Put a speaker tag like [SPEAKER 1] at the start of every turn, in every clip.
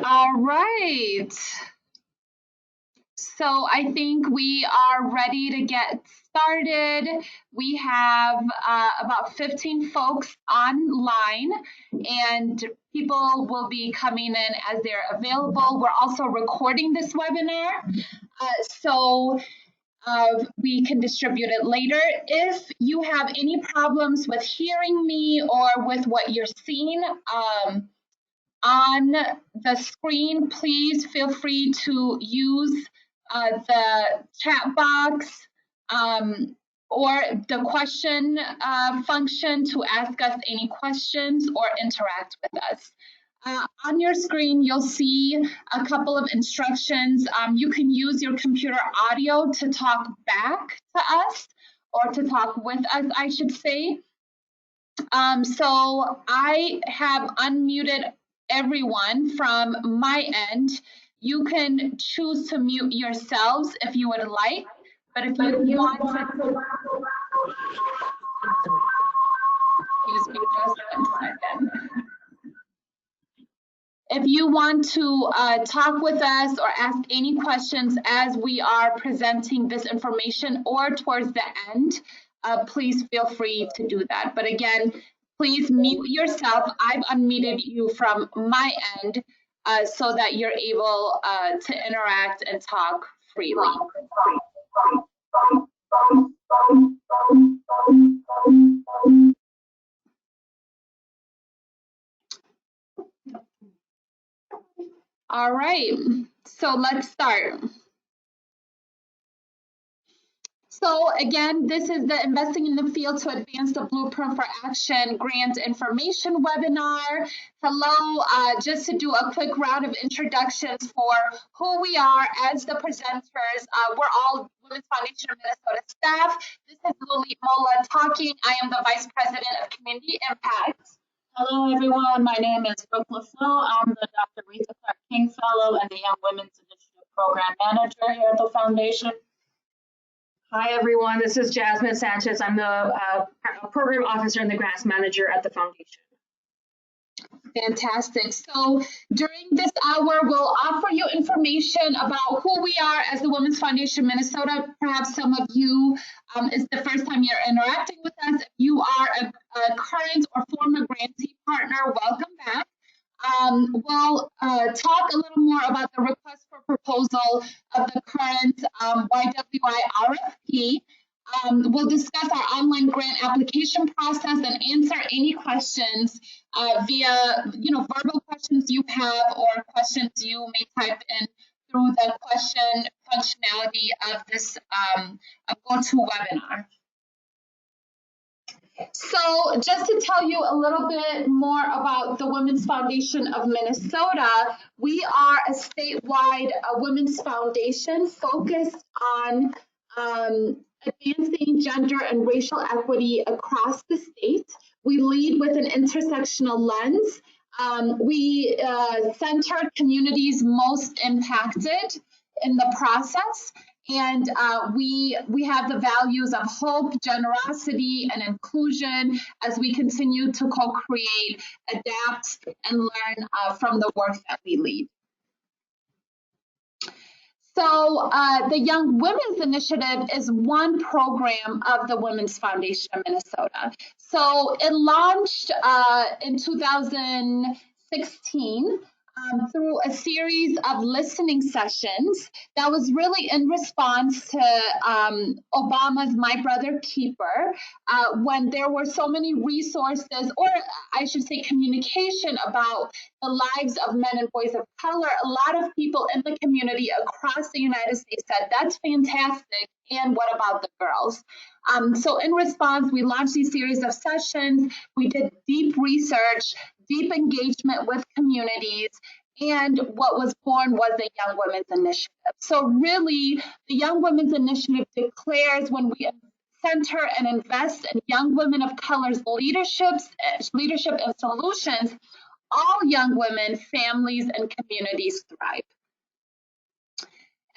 [SPEAKER 1] All right. So I think we are ready to get started. We have about 15 folks online, and people will be coming in as they're available. We're also recording this webinar, so we can distribute it later. If you have any problems with hearing me or with what you're seeing on the screen, please feel free to use the chat box or the question function to ask us any questions or interact with us. On your screen, you'll see a couple of instructions. You can use your computer audio to talk back to us, or to talk with us, I should say. So I have unmuted everyone from my end. You can choose to mute yourselves if you would like, but if you want to, excuse me just 1 second. If you want to talk with us or ask any questions as we are presenting this information or towards the end, please feel free to do that. But again, please mute yourself. I've unmuted you from my end so that you're able to interact and talk freely. All right, so let's start. So again, this is the Investing in the Field to Advance the Blueprint for Action Grant Information webinar. Hello, just to do a quick round of introductions for who we are as the presenters. We're all Women's Foundation of Minnesota staff. This is Lily Mola talking. I am the Vice President of Community Impact.
[SPEAKER 2] Hello, everyone. My name is Brooke LaFleur. I'm the Dr. Rita Clark King Fellow and the Young Women's Initiative Program Manager here at the Foundation.
[SPEAKER 3] Hi, everyone. This is Jasmine Sanchez. I'm the Program Officer and the Grants Manager at the Foundation.
[SPEAKER 1] Fantastic. So during this hour, we'll offer you information about who we are as the Women's Foundation Minnesota. Perhaps some of you, it's the first time you're interacting with us. If you are a current or former grantee partner, welcome back. We'll talk a little more about the request for proposal of the current YWI RFP. We'll discuss our online grant application process and answer any questions via, verbal questions you have or questions you may type in through the question functionality of this GoToWebinar. So just to tell you a little bit more about the Women's Foundation of Minnesota, we are a statewide women's foundation focused on advancing gender and racial equity across the state. We lead with an intersectional lens. We center communities most impacted in the process. And we have the values of hope, generosity, and inclusion as we continue to co-create, adapt, and learn from the work that we lead. So the Young Women's Initiative is one program of the Women's Foundation of Minnesota. So it launched in 2016 through a series of listening sessions that was really in response to Obama's My Brother Keeper, when there were so many resources, or I should say communication about the lives of men and boys of color. A lot of people in the community across the United States said, that's fantastic, and what about the girls? So in response, we launched these series of sessions. We did deep research, deep engagement with communities, and what was born was the Young Women's Initiative. So really, the Young Women's Initiative declares when we center and invest in young women of color's leadership and solutions, all young women, families, and communities thrive.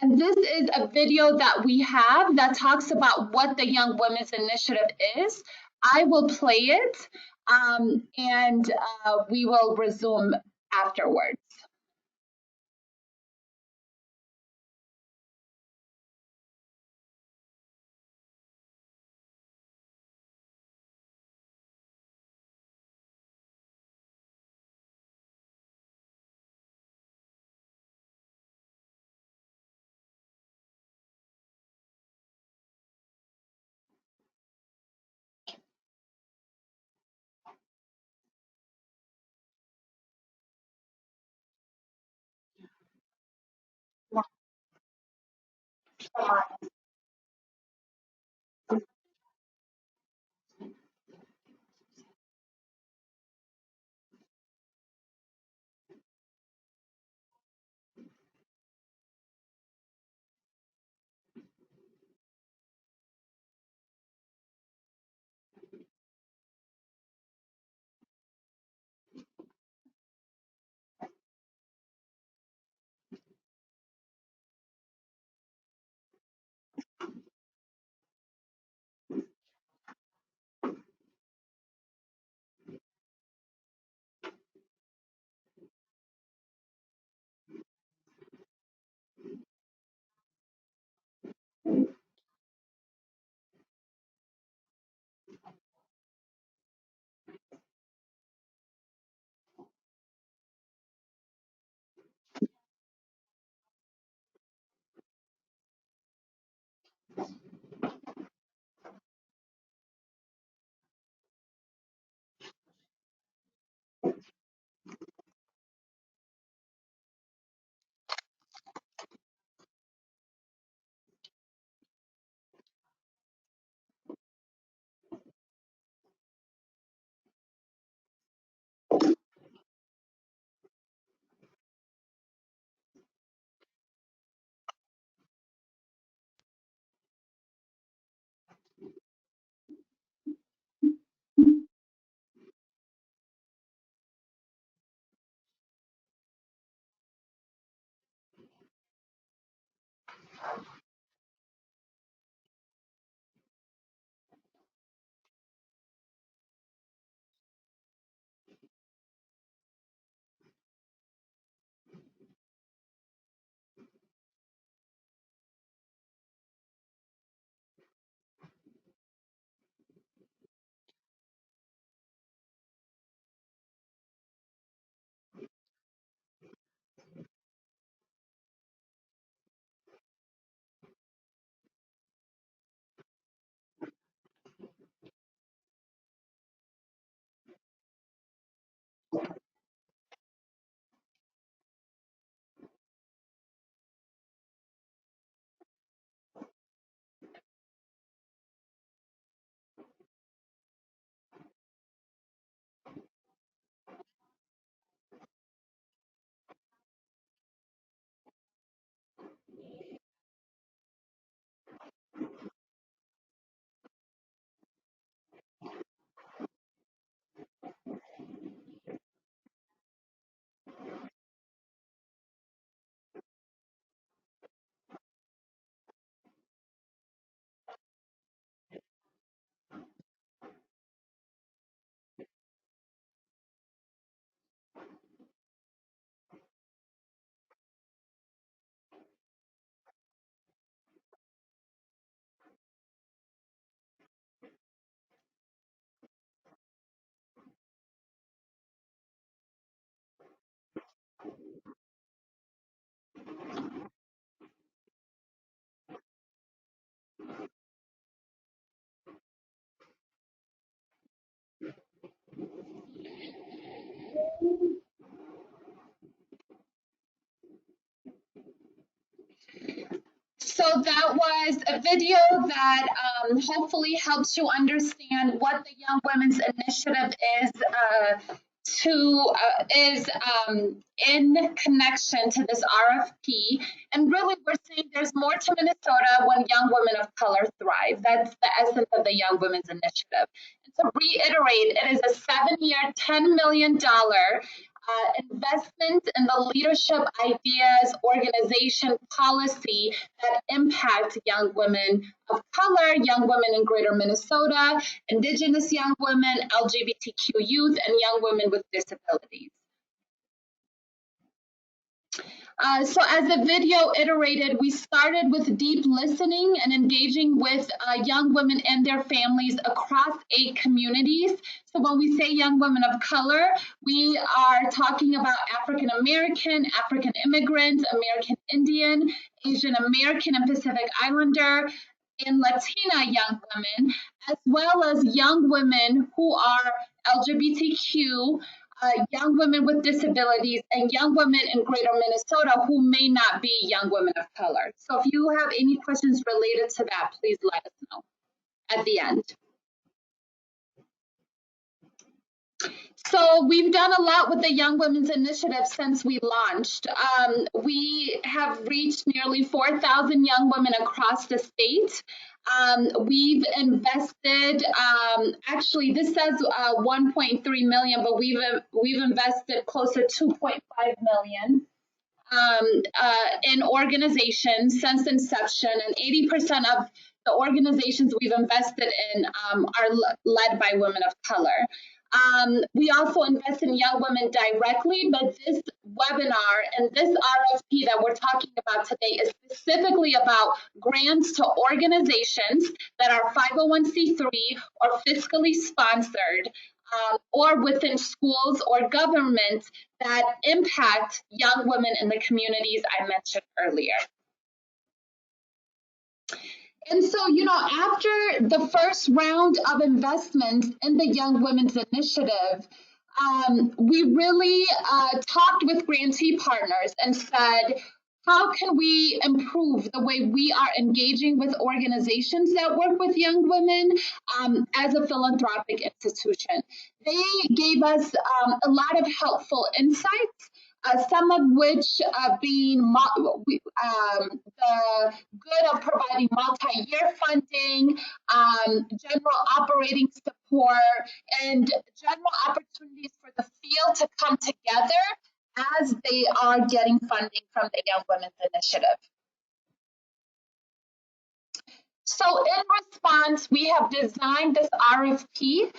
[SPEAKER 1] And this is a video that we have that talks about what the Young Women's Initiative is. I will play it, and we will resume afterwards. So that was a video that hopefully helps you understand what the Young Women's Initiative is in connection to this RFP. And really, we're saying there's more to Minnesota when young women of color thrive. That's the essence of the Young Women's Initiative. And to reiterate, it is a 7-year, $10 million investment in the leadership ideas, organization, policy that impact young women of color, young women in greater Minnesota, Indigenous young women, LGBTQ youth, and young women with disabilities. So as the video iterated, we started with deep listening and engaging with young women and their families across 8 communities. So when we say young women of color, we are talking about African American, African immigrant, American Indian, Asian American and Pacific Islander, and Latina young women, as well as young women who are LGBTQ, young women with disabilities, and young women in Greater Minnesota who may not be young women of color. So if you have any questions related to that, please let us know at the end. So we've done a lot with the Young Women's Initiative since we launched. We have reached nearly 4,000 young women across the state. We've invested, actually this says 1.3 million, but we've invested close to 2.5 million in organizations since inception, and 80% of the organizations we've invested in are led by women of color. We also invest in young women directly, but this webinar and this RFP that we're talking about today is specifically about grants to organizations that are 501c3 or fiscally sponsored, or within schools or government that impact young women in the communities I mentioned earlier. And so, you know, after the first round of investment in the Young Women's Initiative, we really talked with grantee partners and said, how can we improve the way we are engaging with organizations that work with young women as a philanthropic institution? They gave us a lot of helpful insights. Some of which being the good of providing multi-year funding, general operating support, and general opportunities for the field to come together as they are getting funding from the Young Women's Initiative. So in response, we have designed this RFP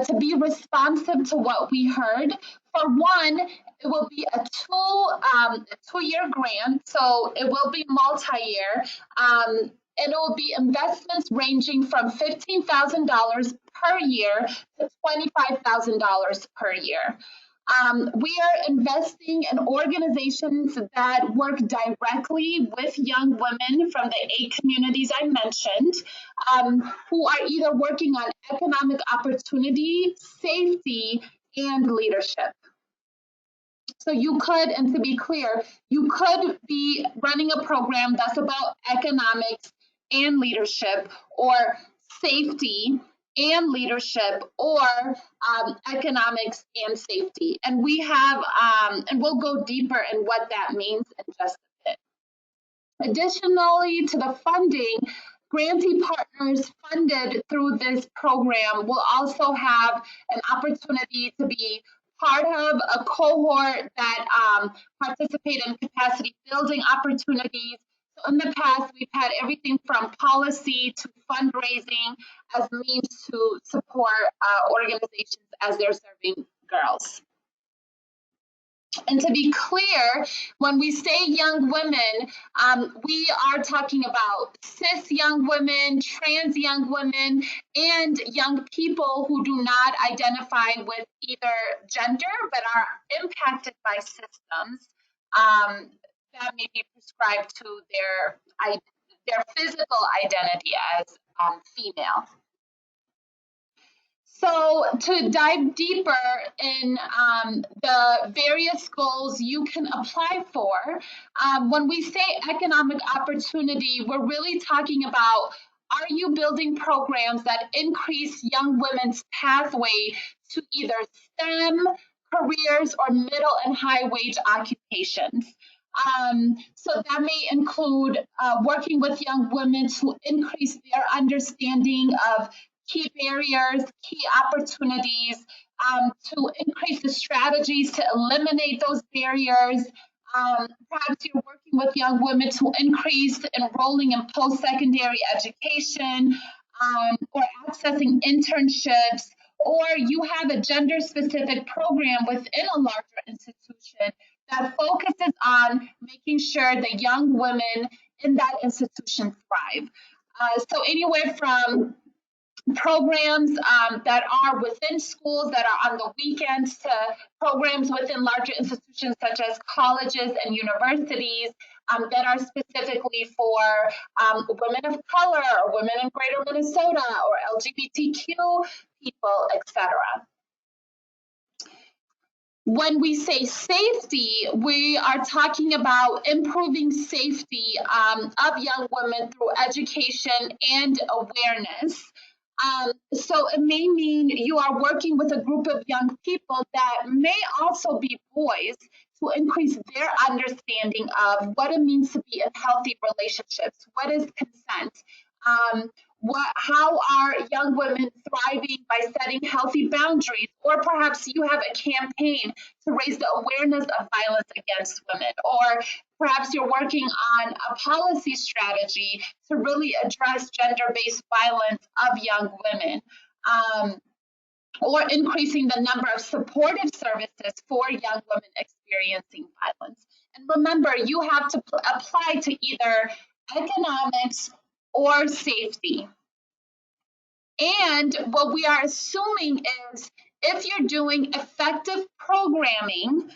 [SPEAKER 1] to be responsive to what we heard. For one, it will be a two-year grant, so it will be multi-year. And it will be investments ranging from $15,000 per year to $25,000 per year. We are investing in organizations that work directly with young women from the 8 communities I mentioned, who are either working on economic opportunity, safety, and leadership. So you could, and to be clear, you could be running a program that's about economics and leadership, or safety and leadership, or economics and safety. And we have, and we'll go deeper in what that means in just a bit. Additionally to the funding, grantee partners funded through this program will also have an opportunity to be part of a cohort that participate in capacity building opportunities. So in the past, we've had everything from policy to fundraising as means to support organizations as they're serving girls. And to be clear, when we say young women, we are talking about cis young women, trans young women, and young people who do not identify with either gender but are impacted by systems that may be prescribed to their physical identity as female. So to dive deeper in the various goals you can apply for, when we say economic opportunity, we're really talking about, are you building programs that increase young women's pathway to either STEM careers or middle and high wage occupations? So that may include working with young women to increase their understanding of key barriers, key opportunities, to increase the strategies to eliminate those barriers. Perhaps you're working with young women to increase enrolling in post-secondary education, or accessing internships, or you have a gender-specific program within a larger institution that focuses on making sure the young women in that institution thrive. So anywhere from programs that are within schools that are on the weekends to programs within larger institutions such as colleges and universities that are specifically for women of color or women in greater Minnesota or LGBTQ people, etc. When we say safety, we are talking about improving safety of young women through education and awareness. So it may mean you are working with a group of young people that may also be boys to increase their understanding of what it means to be in healthy relationships. What is consent? How are young women thriving by setting healthy boundaries? Or perhaps you have a campaign to raise the awareness of violence against women, or perhaps you're working on a policy strategy to really address gender-based violence of young women, or increasing the number of supportive services for young women experiencing violence. And remember, you have to apply to either economics or safety. And what we are assuming is if you're doing effective programming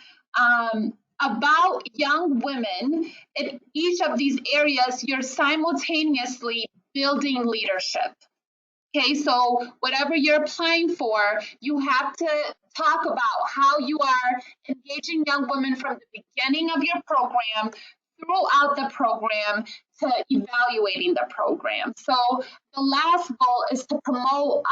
[SPEAKER 1] about young women in each of these areas, you're simultaneously building leadership. Okay, so whatever you're applying for, you have to talk about how you are engaging young women from the beginning of your program, throughout the program, to evaluating the program. So the last goal is to promote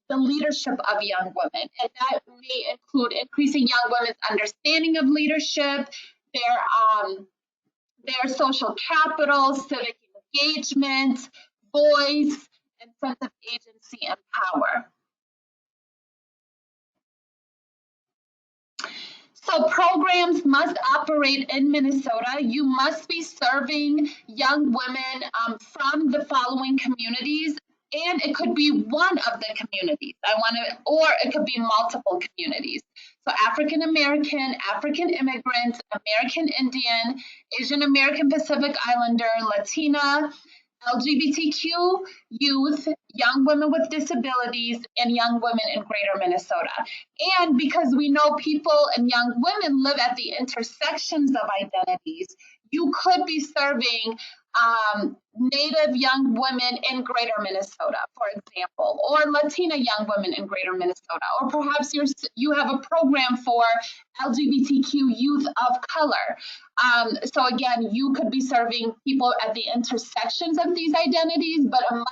[SPEAKER 1] the leadership of young women, and that may include increasing young women's understanding of leadership, their social capital, civic engagement, voice, and sense of agency and power. So programs must operate in Minnesota. You must be serving young women from the following communities, and it could be one of the communities. Or it could be multiple communities. So African American, African immigrant, American Indian, Asian American Pacific Islander, Latina, LGBTQ youth, young women with disabilities, and young women in greater Minnesota. And because we know people and young women live at the intersections of identities, you could be serving Native young women in greater Minnesota, for example, or Latina young women in greater Minnesota, or perhaps you have a program for LGBTQ youth of color. So again, you could be serving people at the intersections of these identities, but it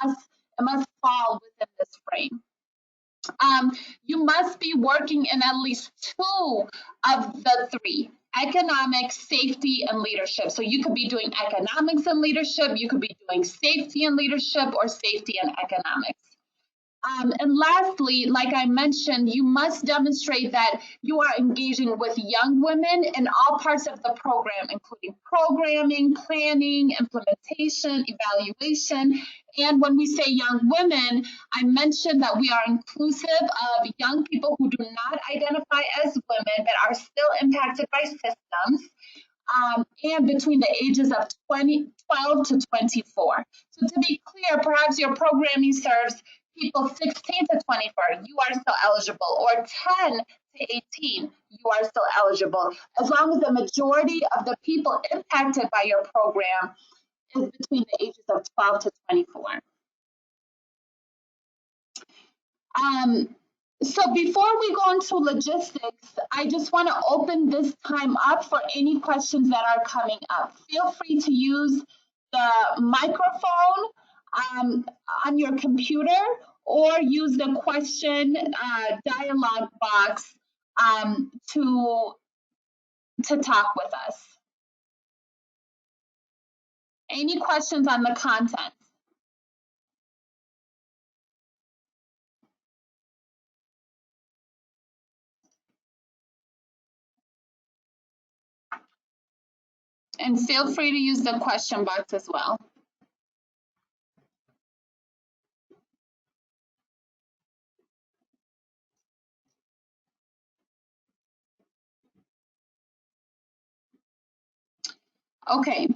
[SPEAKER 1] must fall within this frame. You must be working in at least two of the three: economics, safety, and leadership. So you could be doing economics and leadership, you could be doing safety and leadership, or safety and economics. And lastly, like I mentioned, you must demonstrate that you are engaging with young women in all parts of the program, including programming, planning, implementation, evaluation. And when we say young women, I mentioned that we are inclusive of young people who do not identify as women but are still impacted by systems. And between the ages of 12 to 24. So to be clear, perhaps your programming serves people 16 to 24, you are still eligible, or 10 to 18, you are still eligible, as long as the majority of the people impacted by your program is between the ages of 12 to 24. So before we go into logistics, I just want to open this time up for any questions that are coming up. Feel free to use the microphone on your computer, or use the question dialog box to talk with us. Any questions on the content? And feel free to use the question box as well. Okay,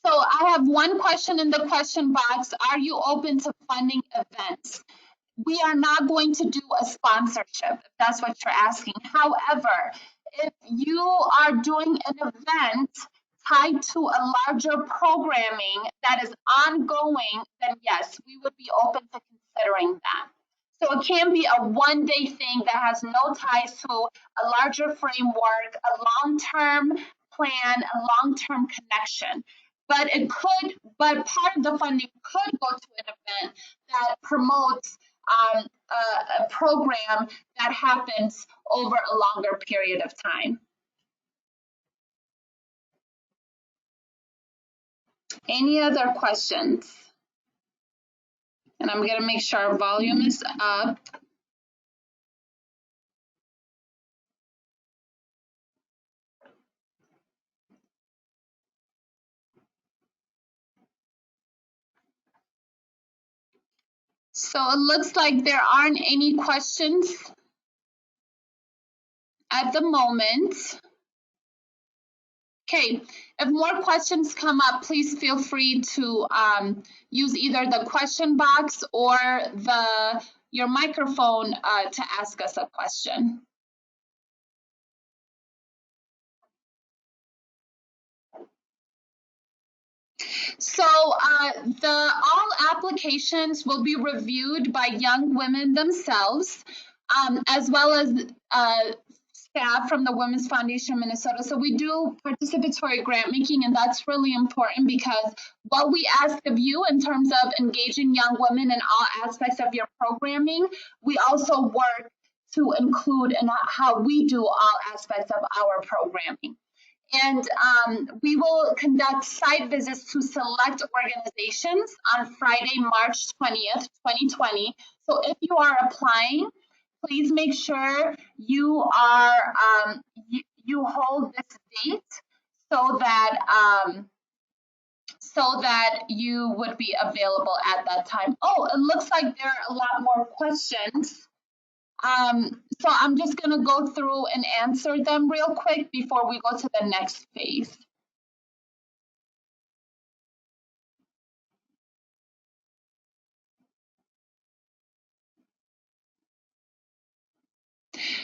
[SPEAKER 1] so I have one question in the question box. Are you open to funding events? We are not going to do a sponsorship, if that's what you're asking. However, if you are doing an event tied to a larger programming that is ongoing, then yes, we would be open to considering that. So it can be a one-day thing that has no ties to a larger framework, a long-term plan, a long-term connection. But part of the funding could go to an event that promotes a program that happens over a longer period of time. Any other questions? And I'm going to make sure our volume is up. So it looks like there aren't any questions at the moment. Okay, if more questions come up, please feel free to use either the question box or your microphone to ask us a question. So all applications will be reviewed by young women themselves, as well as staff from the Women's Foundation of Minnesota. So we do participatory grant making, and that's really important because what we ask of you in terms of engaging young women in all aspects of your programming, we also work to include in how we do all aspects of our programming. And we will conduct site visits to select organizations on Friday, March 20th, 2020. So if you are applying, please make sure you are you hold this date so that you would be available at that time. Oh, it looks like there are a lot more questions. So I'm just going to go through and answer them real quick before we go to the next phase.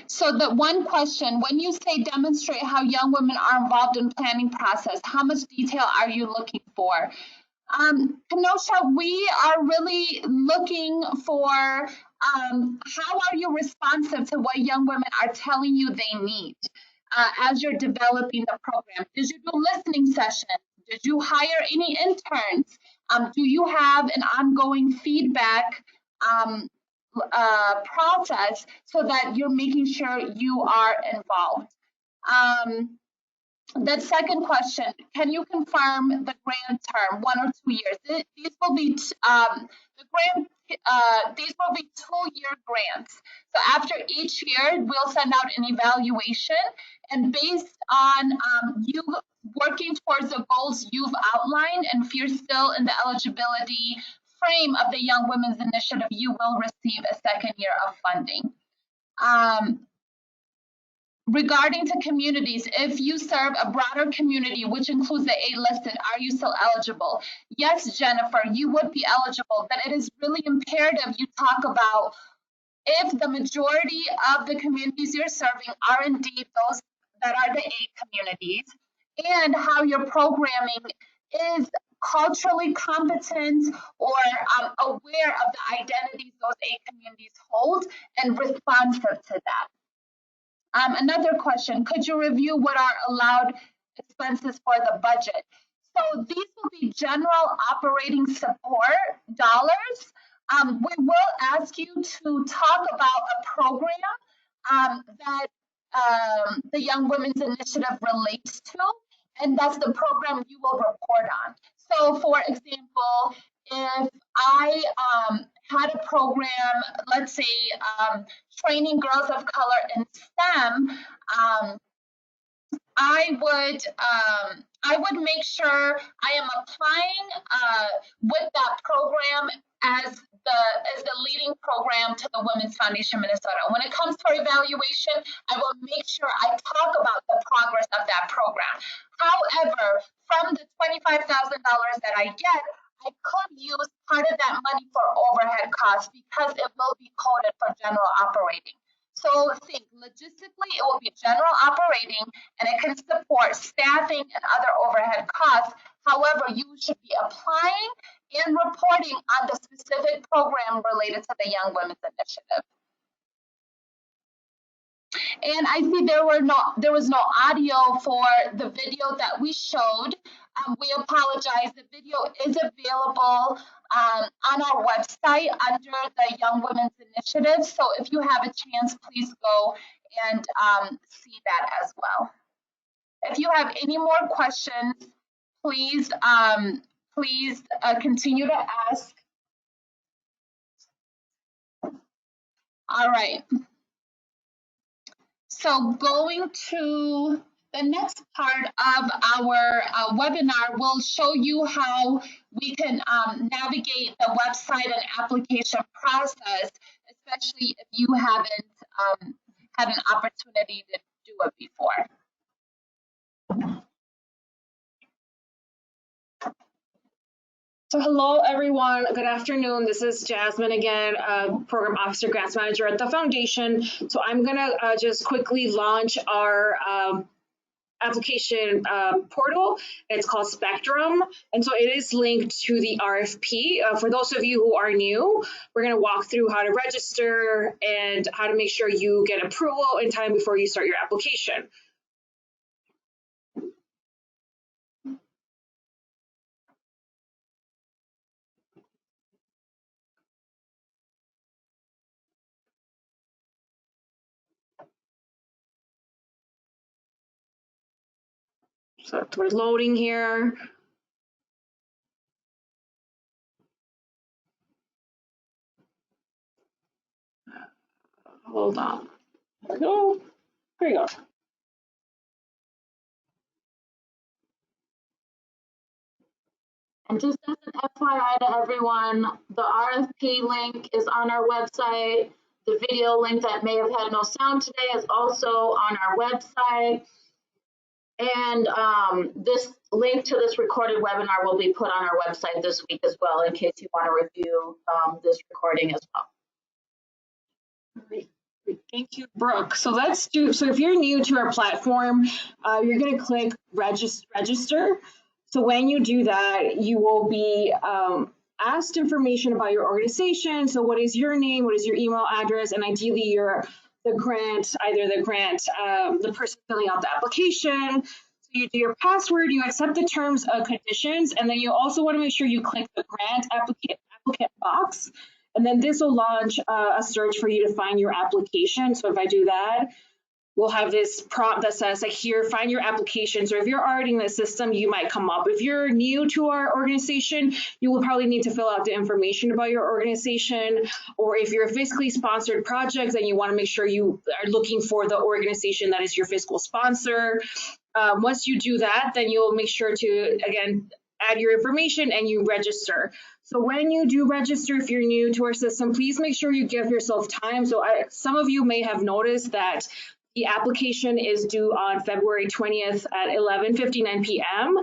[SPEAKER 1] So the one question, when you say demonstrate how young women are involved in planning process, how much detail are you looking for? Kenosha, we are really looking for how are you responsive to what young women are telling you they need as you're developing the program? Did you do listening sessions? Did you hire any interns? Do you have an ongoing feedback process so that you're making sure you are involved? The second question, can you confirm the grant term, 1 or 2 years? These will be these will be 2-year grants. So after each year, we'll send out an evaluation, and based on you working towards the goals you've outlined, and if you're still in the eligibility frame of the Young Women's Initiative, you will receive a second year of funding. Regarding to communities, if you serve a broader community, which includes the 8 listed, are you still eligible? Yes, Jennifer, you would be eligible, but it is really imperative you talk about if the majority of the communities you're serving are indeed those that are the 8 communities, and how your programming is culturally competent or aware of the identities those 8 communities hold and responsive to that. Another question, could you review what are allowed expenses for the budget? So these will be general operating support dollars. We will ask you to talk about a program that the Young Women's Initiative relates to, and that's the program you will report on. So for example, if I had a program, let's say training girls of color in STEM, I would make sure I am applying with that program as the leading program to the Women's Foundation Minnesota. When it comes to evaluation, I will make sure I talk about the progress of that program. However, from the $25,000 that I get, I could use part of that money for overhead costs because it will be coded for general operating. So think logistically, it will be general operating and it can support staffing and other overhead costs. However, you should be applying and reporting on the specific program related to the Young Women's Initiative. And I see there was no audio for the video that we showed. We apologize. The video is available on our website under the Young Women's Initiative. So if you have a chance, please go and see that as well. If you have any more questions, please continue to ask. All right. So going to the next part of our webinar, will show you how we can navigate the website and application process, especially if you haven't had an opportunity to do it before.
[SPEAKER 3] So hello, everyone. Good afternoon. This is Jasmine again, Program Officer, Grants Manager at the Foundation. So I'm going to just quickly launch our application portal. It's called Spectrum. And so it is linked to the RFP. For those of you who are new, we're going to walk through how to register and how to make sure you get approval in time before you start your application. So we're loading here. Hold on. There we go. There you go.
[SPEAKER 2] And just as an FYI to everyone, the RFP link is on our website. The video link that may have had no sound today is also on our website. And this link to this recorded webinar will be put on our website this week as well, in case you want to review this recording as well.
[SPEAKER 3] Great. Thank you, Brooke. So let's do, so if you're new to our platform, you're going to click register. So when you do that, you will be asked information about your organization. So what is your name, what is your email address, and ideally the grant, the person filling out the application. So you do your password, you accept the terms and conditions, and then you also want to make sure you click the grant applicant box. And then this will launch a search for you to find your application. So if I do that, we'll have this prompt that says, like, here, find your application. So if you're already in the system, you might come up. If you're new to our organization, you will probably need to fill out the information about your organization. Or if you're a fiscally sponsored project, then you want to make sure you are looking for the organization that is your fiscal sponsor. Once you do that, then you'll make sure to, again, add your information and you register. So when you do register, if you're new to our system, please make sure you give yourself time. So some of you may have noticed that the application is due on February 20th at 11:59 p.m.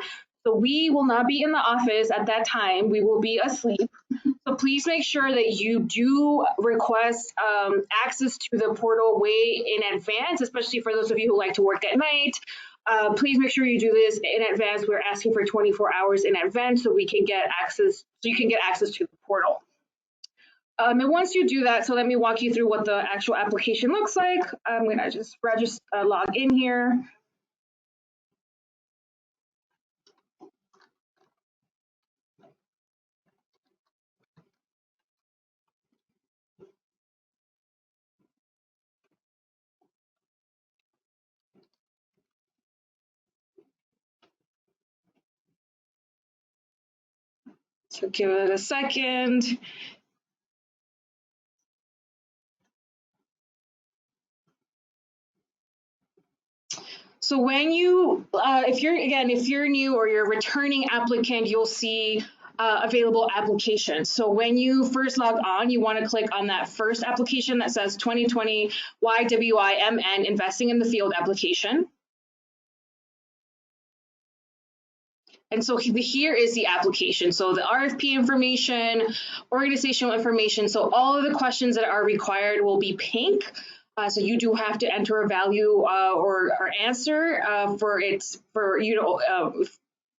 [SPEAKER 3] So we will not be in the office at that time. We will be asleep. So please make sure that you do request access to the portal way in advance, especially for those of you who like to work at night. Please make sure you do this in advance. We're asking for 24 hours in advance so we can get access, so you can get access to the portal. And once you do that, so let me walk you through what the actual application looks like. I'm going to just register, log in here. So give it a second. So when you, if you're new or you're a returning applicant, you'll see available applications. So when you first log on, you want to click on that first application that says 2020 YWI Investing in the Field application. And so here is the application. So the RFP information, organizational information. So all of the questions that are required will be pink. So you do have to enter a value or answer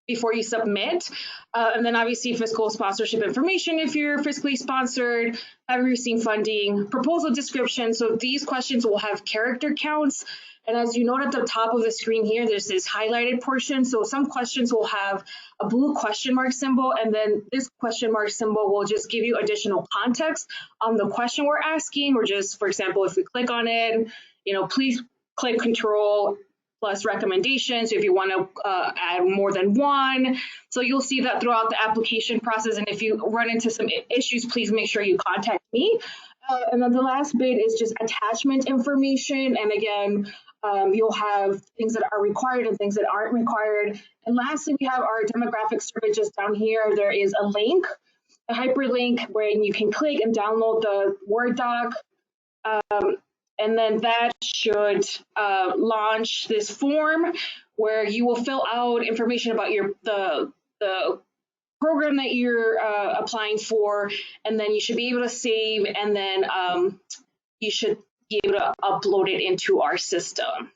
[SPEAKER 3] before you submit. And then obviously fiscal sponsorship information if you're fiscally sponsored, have you received funding, proposal description. So these questions will have character counts. And as you note at the top of the screen here, there's this highlighted portion. So some questions will have a blue question mark symbol, and then this question mark symbol will just give you additional context on the question we're asking, or just, for example, if we click on it, please click Control plus recommendations if you want to add more than one. So you'll see that throughout the application process. And if you run into some issues, please make sure you contact me. And then the last bit is just attachment information. And again, you'll have things that are required and things that aren't required. And lastly, we have our demographic survey just down here. There is a link, a hyperlink, where you can click and download the Word doc. And then that should launch this form where you will fill out information about the program that you're applying for, and then you should be able to save, and then you should be able to upload it into our system.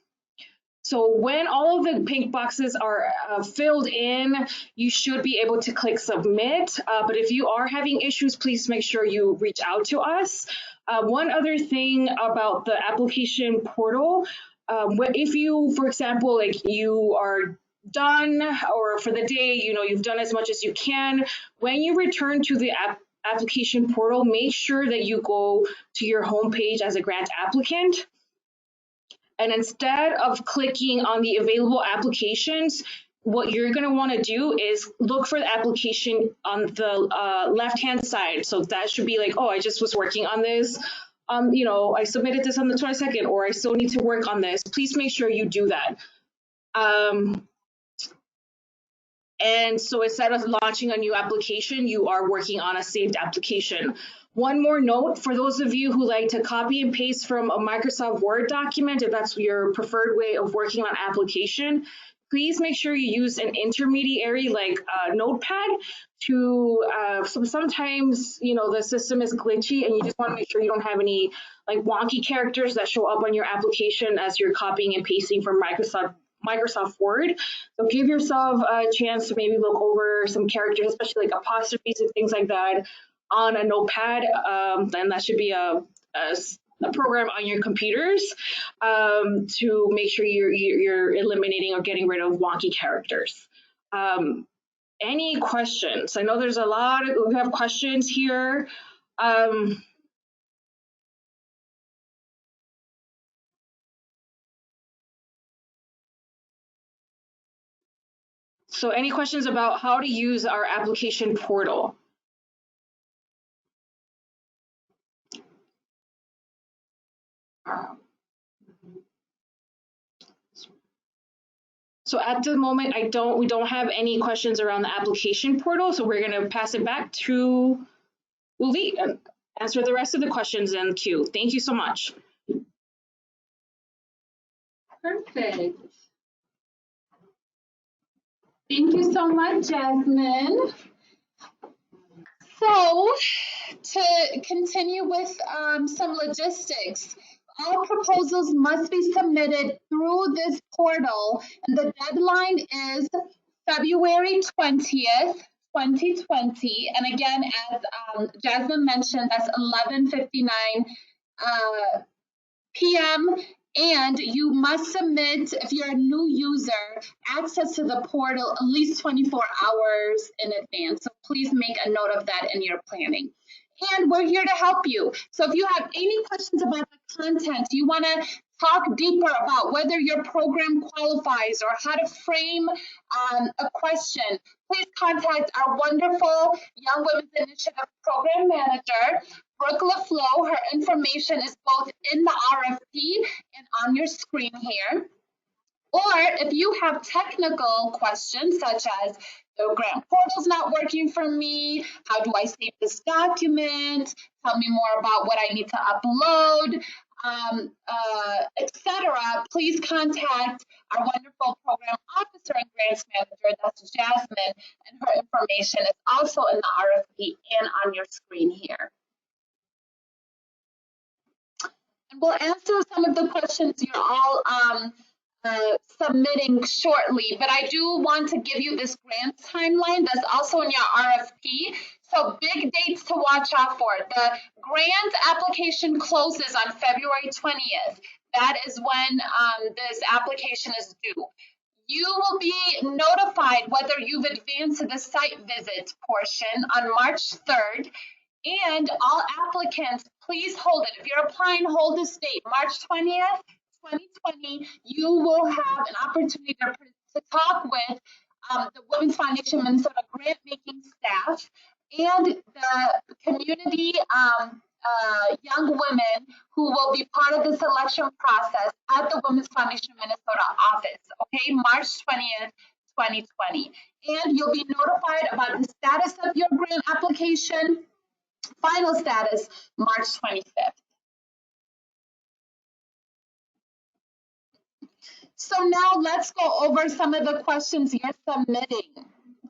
[SPEAKER 3] So when all of the pink boxes are filled in, you should be able to click submit. But if you are having issues, please make sure you reach out to us. One other thing about the application portal, if you, for example, like you are done, or for the day, you've done as much as you can, when you return to the application portal, make sure that you go to your homepage as a grant applicant. And instead of clicking on the available applications, what you're going to want to do is look for the application on the left-hand side. So that should be like, oh, I just was working on this. I submitted this on the 22nd, or I still need to work on this. Please make sure you do that. And so instead of launching a new application, you are working on a saved application. One more note, for those of you who like to copy and paste from a Microsoft Word document, if that's your preferred way of working on application, please make sure you use an intermediary like Notepad to, sometimes, the system is glitchy and you just want to make sure you don't have any like wonky characters that show up on your application as you're copying and pasting from Microsoft Word. So give yourself a chance to maybe look over some characters, especially like apostrophes and things like that, on a notepad. And that should be a program on your computers to make sure you're eliminating or getting rid of wonky characters. Any questions? I know there's we have questions here. So any questions about how to use our application portal? So at the moment, we don't have any questions around the application portal. So we're going to pass it back to Uli and answer the rest of the questions in queue. Thank you so much.
[SPEAKER 1] Perfect. Thank you so much, Jasmine. So to continue with some logistics, all proposals must be submitted through this portal, and the deadline is February 20th, 2020. And again, as Jasmine mentioned, that's 11:59 p.m. And you must submit, if you're a new user, access to the portal at least 24 hours in advance. So please make a note of that in your planning. And we're here to help you. So if you have any questions about the content, you want to talk deeper about whether your program qualifies or how to frame a question, please contact our wonderful Young Women's Initiative Program Manager, Brooke LaFleur. Her information is both in the RFP and on your screen here. Or if you have technical questions such as the grant portal's not working for me, how do I save this document, tell me more about what I need to upload, etc., please contact our wonderful program officer and grants manager, that's Jasmine, and her information is also in the RFP and on your screen here. And we'll answer some of the questions you're all submitting shortly, but I do want to give you this grant timeline that's also in your RFP. So big dates to watch out for. The grant application closes on February 20th. That is when this application is due. You will be notified whether you've advanced to the site visit portion on March 3rd. And all applicants, please hold it. If you're applying, hold this date, March 20th, 2020. You will have an opportunity to talk with the Women's Foundation Minnesota grant making staff and the community young women who will be part of the selection process at the Women's Foundation Minnesota office, okay, March 20th, 2020. And you'll be notified about the status of your grant application. Final status, March 25th. So now let's go over some of the questions you're submitting.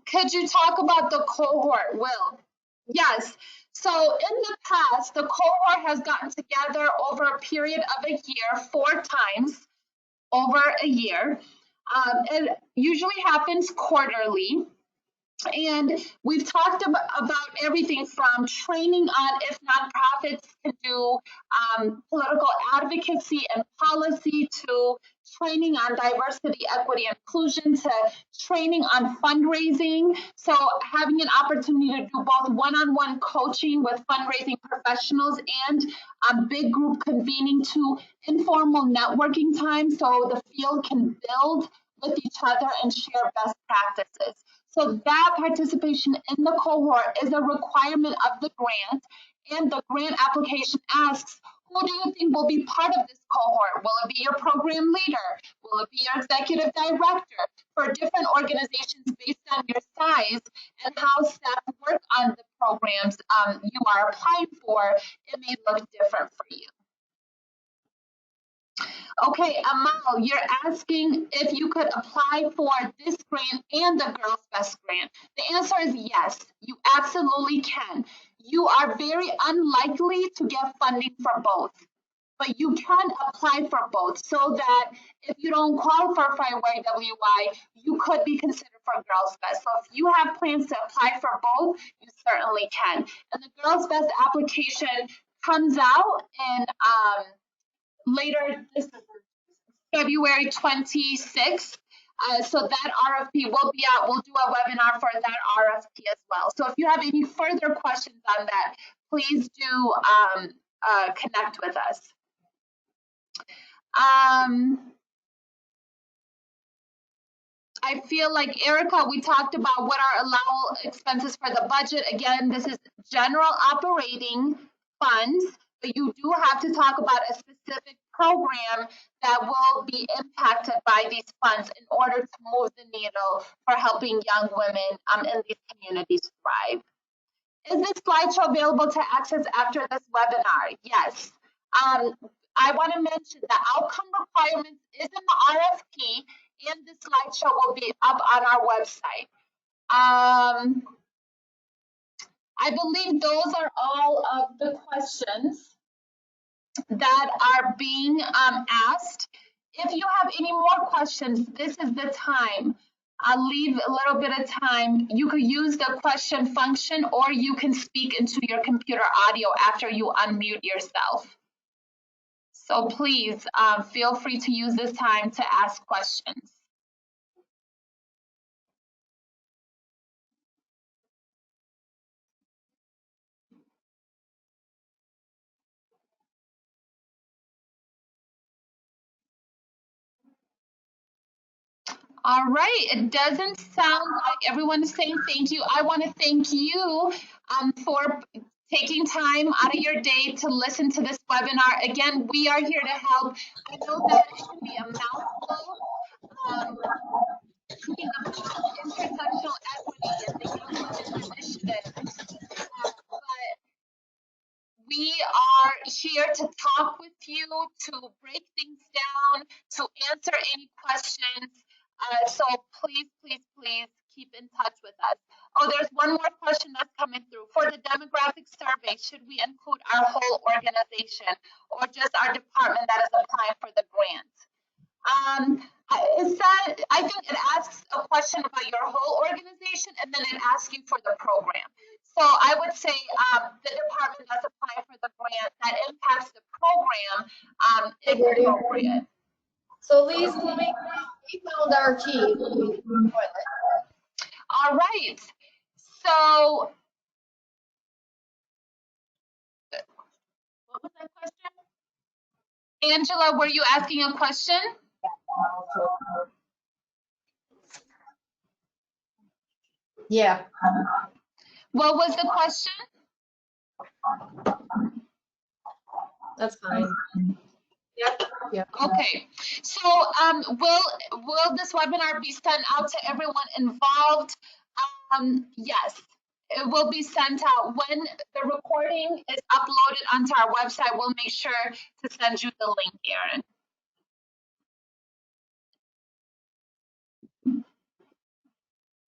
[SPEAKER 1] Could you talk about the cohort, Will? Yes. So in the past, the cohort has gotten together over a period of a year, 4 times over a year. It usually happens quarterly. And we've talked about everything from training on if nonprofits can do political advocacy and policy, to training on diversity, equity, inclusion, to training on fundraising. So having an opportunity to do both one-on-one coaching with fundraising professionals and big group convening, to informal networking time so the field can build with each other and share best practices. So that participation in the cohort is a requirement of the grant, and the grant application asks, who do you think will be part of this cohort? Will it be your program leader? Will it be your executive director? For different organizations based on your size and how staff work on the programs you are applying for, it may look different for you. Okay, Amal, you're asking if you could apply for this grant and the Girls Best grant. The answer is yes, you absolutely can. You are very unlikely to get funding for both, but you can apply for both so that if you don't qualify for YWI, you could be considered for Girls Best. So if you have plans to apply for both, you certainly can. And the Girls Best application comes out in later this February 26th. So that RFP will be out. We'll do a webinar for that RFP as well. So if you have any further questions on that, please do connect with us. I feel like, Erica, we talked about what are allowable expenses for the budget. Again, this is general operating funds, but you do have to talk about a specific program that will be impacted by these funds in order to move the needle for helping young women in these communities thrive. Is this slideshow available to access after this webinar? Yes. I want to mention the outcome requirements is in the RFP, and the slideshow will be up on our website. I believe those are all of the questions that are being asked. If you have any more questions, this is the time. I'll leave a little bit of time. You could use the question function, or you can speak into your computer audio after you unmute yourself. So please feel free to use this time to ask questions. All right, it doesn't sound like everyone is saying thank you. I want to thank you for taking time out of your day to listen to this webinar. Again, we are here to help. I know that it can be a mouthful, intersectional equity and the Young Women's Initiative. But we are here to talk with you, to break things down, to answer any questions. So please, please, please keep in touch with us. Oh, there's one more question that's coming through. For the demographic survey, should we include our whole organization or just our department that is applying for the grant? I think it asks a question about your whole organization, and then it asks you for the program. So I would say the department that's applying for the grant that impacts the program is appropriate.
[SPEAKER 4] So Lise, we found our key.
[SPEAKER 1] All right. So what was that question? Angela, were you asking a question?
[SPEAKER 4] Yeah.
[SPEAKER 1] What was the question?
[SPEAKER 4] That's fine.
[SPEAKER 1] Yep.
[SPEAKER 4] Yep.
[SPEAKER 1] Okay. So will this webinar be sent out to everyone involved? Yes. It will be sent out when the recording is uploaded onto our website. We'll make sure to send you the link, Erin.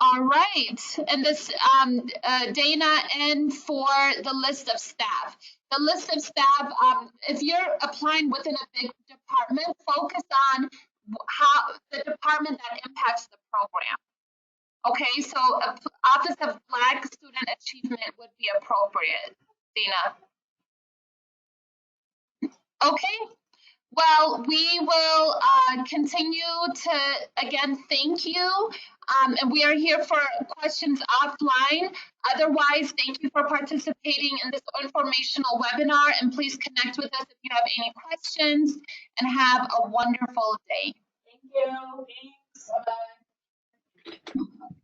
[SPEAKER 1] All right, and this Dana, and for the list of staff. The list of staff, if you're applying within a big department, focus on how the department that impacts the program. Okay, so Office of Black Student Achievement would be appropriate, Dana. Okay. Well, we will continue to, again, thank you. And we are here for questions offline. Otherwise, thank you for participating in this informational webinar. And please connect with us if you have any questions, and have a wonderful day.
[SPEAKER 3] Thank you. Thanks. Bye-bye.